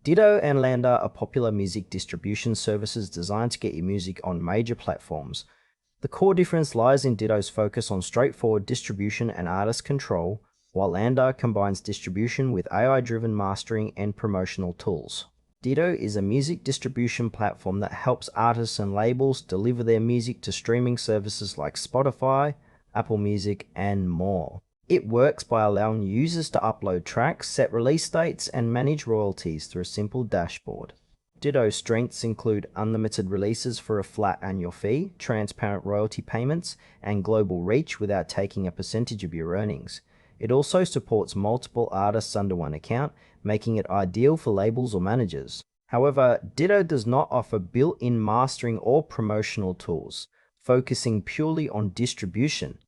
Ditto and LANDR are popular music distribution services designed to get your music on major platforms. The core difference lies in Ditto's focus on straightforward distribution and artist control, while LANDR combines distribution with AI-driven mastering and promotional tools. Ditto is a music distribution platform that helps artists and labels deliver their music to streaming services like Spotify, Apple Music, and more. It works by allowing users to upload tracks, set release dates, and manage royalties through a simple dashboard. Ditto's strengths include unlimited releases for a flat annual fee, transparent royalty payments, and global reach without taking a percentage of your earnings. It also supports multiple artists under one account, making it ideal for labels or managers. However, Ditto does not offer built-in mastering or promotional tools, focusing purely on distribution.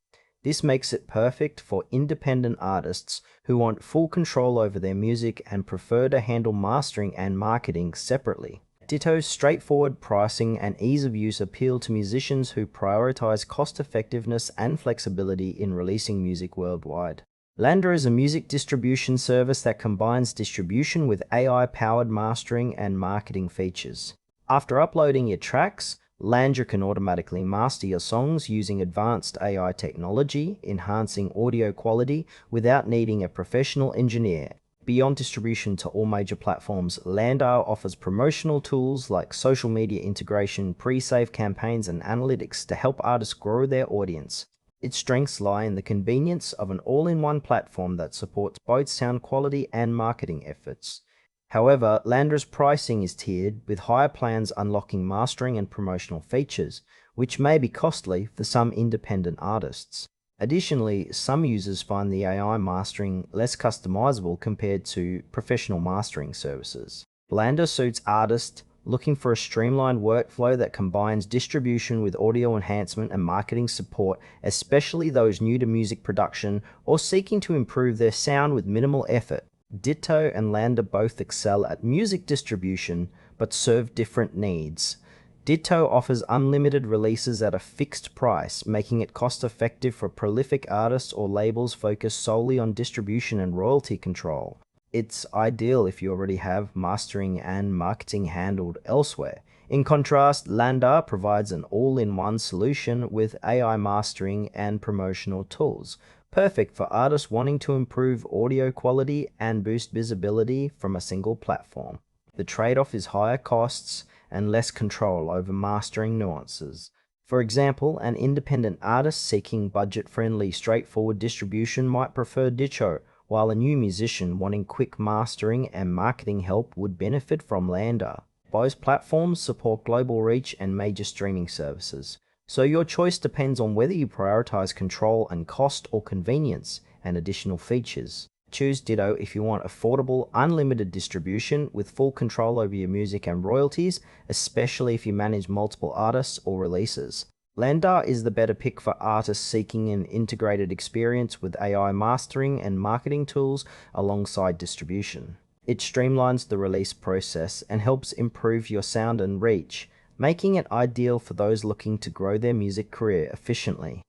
This makes it perfect for independent artists who want full control over their music and prefer to handle mastering and marketing separately. Ditto's straightforward pricing and ease of use appeal to musicians who prioritize cost-effectiveness and flexibility in releasing music worldwide. LANDR is a music distribution service that combines distribution with AI-powered mastering and marketing features. After uploading your tracks, LANDR can automatically master your songs using advanced AI technology, enhancing audio quality without needing a professional engineer. Beyond distribution to all major platforms, LANDR offers promotional tools like social media integration, pre-save campaigns, and analytics to help artists grow their audience. Its strengths lie in the convenience of an all-in-one platform that supports both sound quality and marketing efforts. However, LANDR's pricing is tiered, with higher plans unlocking mastering and promotional features, which may be costly for some independent artists. Additionally, some users find the AI mastering less customizable compared to professional mastering services. LANDR suits artists looking for a streamlined workflow that combines distribution with audio enhancement and marketing support, especially those new to music production or seeking to improve their sound with minimal effort. Ditto and LANDR both excel at music distribution, but serve different needs. Ditto offers unlimited releases at a fixed price, making it cost-effective for prolific artists or labels focused solely on distribution and royalty control. It's ideal if you already have mastering and marketing handled elsewhere. In contrast, LANDR provides an all-in-one solution with AI mastering and promotional tools, perfect for artists wanting to improve audio quality and boost visibility from a single platform. The trade-off is higher costs and less control over mastering nuances. For example, an independent artist seeking budget-friendly, straightforward distribution might prefer Ditto, while a new musician wanting quick mastering and marketing help would benefit from LANDR. Both platforms support global reach and major streaming services, so your choice depends on whether you prioritize control and cost or convenience and additional features. Choose Ditto if you want affordable, unlimited distribution with full control over your music and royalties, especially if you manage multiple artists or releases. LANDR is the better pick for artists seeking an integrated experience with AI mastering and marketing tools alongside distribution. It streamlines the release process and helps improve your sound and reach, making it ideal for those looking to grow their music career efficiently.